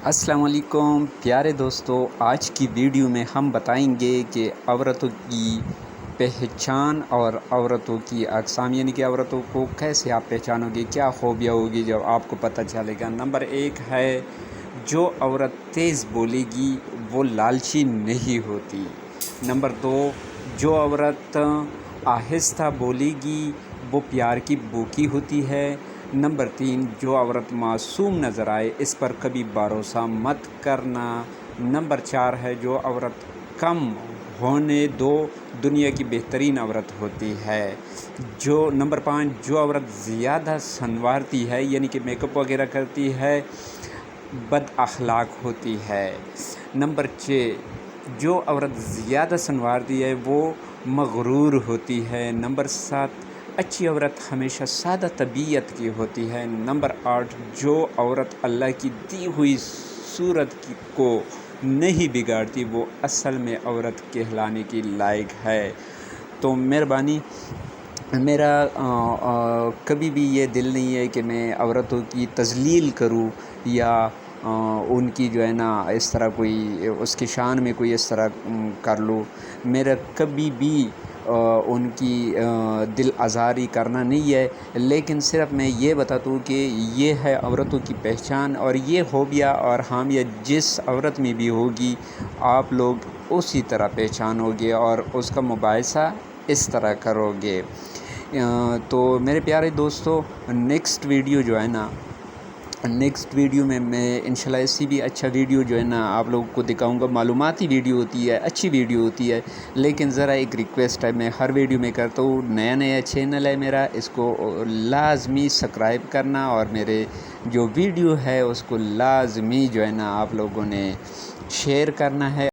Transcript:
السلام علیکم پیارے دوستو، آج کی ویڈیو میں ہم بتائیں گے کہ عورتوں کی پہچان اور عورتوں کی اقسام، یعنی کہ عورتوں کو کیسے آپ پہچانو گے، کیا خوبیاں ہوگی جب آپ کو پتہ چلے گا۔ نمبر 1 ہے، جو عورت تیز بولے گی وہ لالچی نہیں ہوتی۔ نمبر 2، جو عورت آہستہ بولے گی وہ پیار کی بوکی ہوتی ہے۔ نمبر 3، جو عورت معصوم نظر آئے اس پر کبھی بھروسہ مت کرنا۔ نمبر 4 ہے، جو عورت کم ہونے دو دنیا کی بہترین عورت ہوتی ہے۔ نمبر 5، جو عورت زیادہ سنوارتی ہے، یعنی کہ میک اپ وغیرہ کرتی ہے، بد اخلاق ہوتی ہے۔ نمبر 6، جو عورت زیادہ سنوارتی ہے وہ مغرور ہوتی ہے۔ نمبر 7، اچھی عورت ہمیشہ سادہ طبیعت کی ہوتی ہے۔ نمبر 8، جو عورت اللہ کی دی ہوئی صورت کو نہیں بگاڑتی وہ اصل میں عورت کہلانے کی لائق ہے۔ تو مہربانی، میرا کبھی بھی یہ دل نہیں ہے کہ میں عورتوں کی تذلیل کروں یا ان کی جو ہے نا اس طرح کوئی اس کی شان میں کوئی اس طرح کر لوں۔ میرا کبھی بھی ان کی دل آزاری کرنا نہیں ہے، لیکن صرف میں یہ بتاتا ہوں کہ یہ ہے عورتوں کی پہچان، اور یہ خوبیاں اور خامیاں جس عورت میں بھی ہوگی آپ لوگ اسی طرح پہچانو گے اور اس کا مباحثہ اس طرح کرو گے۔ تو میرے پیارے دوستو، نیکسٹ ویڈیو میں انشاءاللہ اس سے بھی اچھا ویڈیو جو ہے نا آپ لوگوں کو دکھاؤں گا۔ معلوماتی ویڈیو ہوتی ہے، اچھی ویڈیو ہوتی ہے، لیکن ذرا ایک ریکویسٹ ہے، میں ہر ویڈیو میں کرتا ہوں، نیا چینل ہے میرا، اس کو لازمی سبسکرائب کرنا اور میرے جو ویڈیو ہے اس کو لازمی جو ہے نا آپ لوگوں نے شیئر کرنا ہے۔